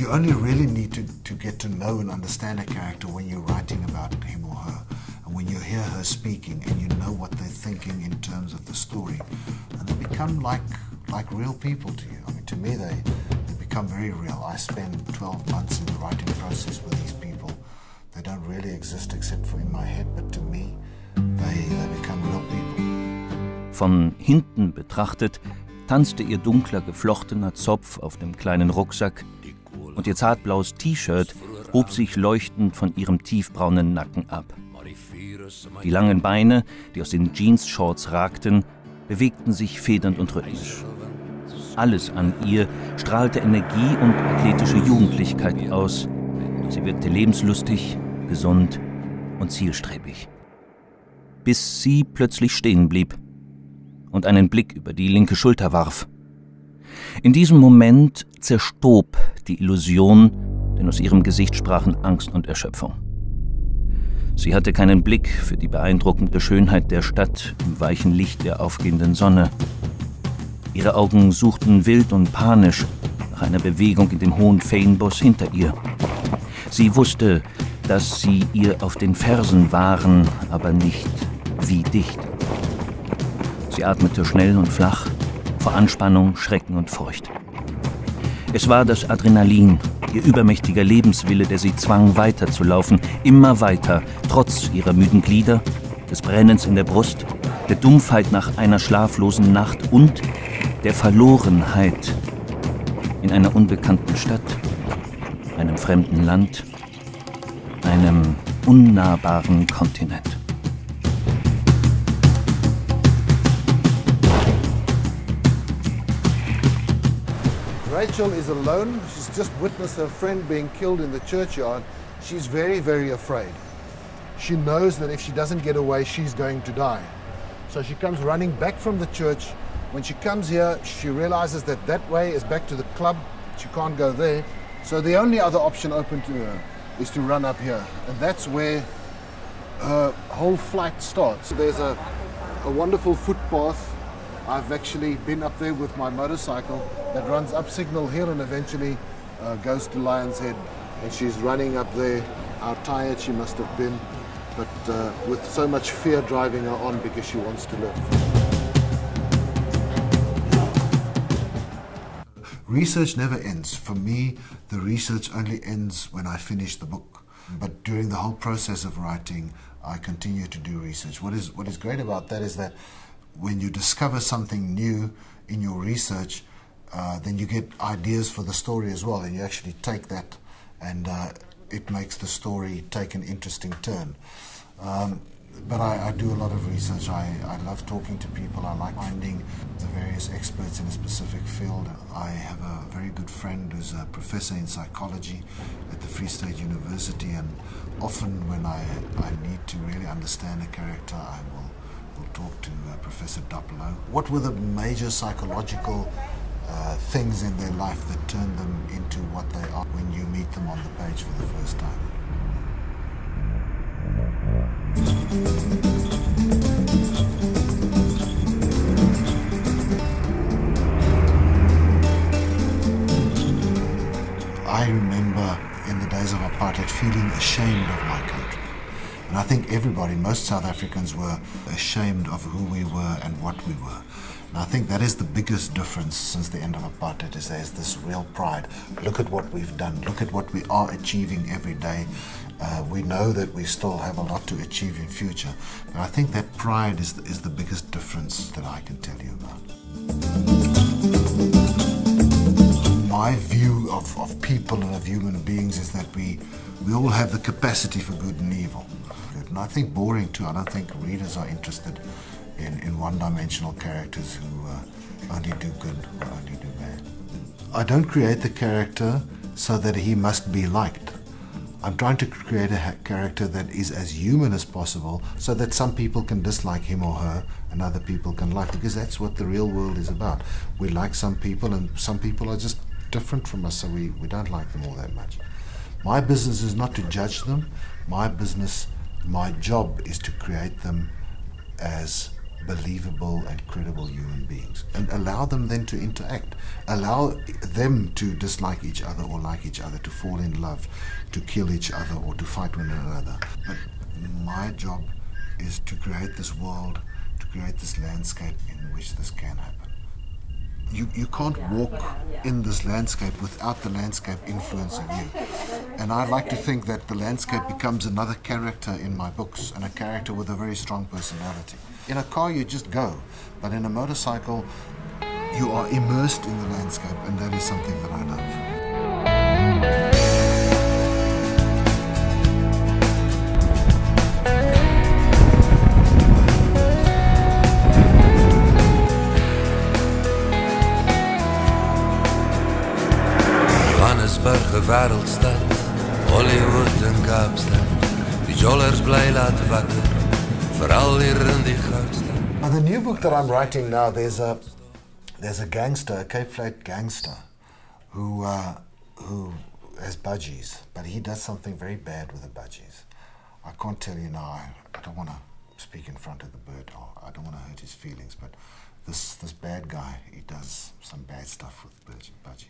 You only really need to get to know and understand a character when you're writing about him or her, and when you hear her speaking and you know what they're thinking in terms of the story, and they become like real people to you. I mean, to me, they become very real. I spend 12 months in the writing process with these people. They don't really exist except for in my head, but to me, they become real people. Von hinten betrachtet tanzte ihr dunkler geflochtener Zopf auf dem kleinen Rucksack und ihr zartblaues T-Shirt hob sich leuchtend von ihrem tiefbraunen Nacken ab. Die langen Beine, die aus den Jeans-Shorts ragten, bewegten sich federnd und rhythmisch. Alles an ihr strahlte Energie und athletische Jugendlichkeit aus. Sie wirkte lebenslustig, gesund und zielstrebig. Bis sie plötzlich stehen blieb und einen Blick über die linke Schulter warf. In diesem Moment zerstob die Illusion, denn aus ihrem Gesicht sprachen Angst und Erschöpfung. Sie hatte keinen Blick für die beeindruckende Schönheit der Stadt im weichen Licht der aufgehenden Sonne. Ihre Augen suchten wild und panisch nach einer Bewegung in dem hohen Feenbos hinter ihr. Sie wusste, dass sie ihr auf den Fersen waren, aber nicht wie dicht. Sie atmete schnell und flach, vor Anspannung, Schrecken und Furcht. Es war das Adrenalin, ihr übermächtiger Lebenswille, der sie zwang, weiterzulaufen, immer weiter, trotz ihrer müden Glieder, des Brennens in der Brust, der Dumpfheit nach einer schlaflosen Nacht und der Verlorenheit in einer unbekannten Stadt, einem fremden Land, einem unnahbaren Kontinent. Rachel is alone. She's just witnessed her friend being killed in the churchyard. She's very, very afraid. She knows that if she doesn't get away, she's going to die. So she comes running back from the church. When she comes here, she realizes that that way is back to the club. She can't go there. So the only other option open to her is to run up here. And that's where her whole flight starts. There's a wonderful footpath. I've actually been up there with my motorcycle that runs up Signal Hill and eventually goes to Lion's Head. And she's running up there, how tired she must have been, but with so much fear driving her on because she wants to live. Research never ends. For me, the research only ends when I finish the book. But during the whole process of writing, I continue to do research. What is great about that is that when you discover something new in your research, then you get ideas for the story as well, and you actually take that and it makes the story take an interesting turn. But I do a lot of research. I love talking to people. I like finding the various experts in a specific field. I have a very good friend who's a professor in psychology at the Free State University, and often when I need to really understand a character, I will talk to Professor Duplo. What were the major psychological things in their life that turn them into what they are when you meet them on the page for the first time? I remember in the days of apartheid feeling ashamed of my country. And I think everybody, most South Africans, were ashamed of who we were and what we were. And I think that is the biggest difference since the end of apartheid, is there's this real pride. Look at what we've done. Look at what we are achieving every day. We know that we still have a lot to achieve in future. And I think that pride is the biggest difference that I can tell you about. My view of people and of human beings is that we all have the capacity for good and evil. And I think boring too. I don't think readers are interested in one-dimensional characters who only do good or only do bad. I don't create the character so that he must be liked. I'm trying to create a character that is as human as possible so that some people can dislike him or her and other people can like, because that's what the real world is about. We like some people and some people are just different from us, so we don't like them all that much. My business is not to judge them. My job is to create them as believable and credible human beings, and allow them then to interact. Allow them to dislike each other or like each other, to fall in love, to kill each other or to fight one another. But my job is to create this world, to create this landscape in which this can happen. You can't walk in this landscape without the landscape influencing you. And I like to think that the landscape becomes another character in my books, and a character with a very strong personality. In a car you just go, but in a motorcycle you are immersed in the landscape, and that is something that I love. Johannesburg, wereldstad, Hollywood en Kapstadt. Die jollers bly laat wakker, veral hier in die goudstad. Now, the new book that I'm writing now, there's a gangster, a Cape Flat gangster, who has budgies, but he does something very bad with the budgies. I can't tell you now. I don't want to speak in front of the bird. I don't want to hurt his feelings, but this bad guy, he does some bad stuff with budgies.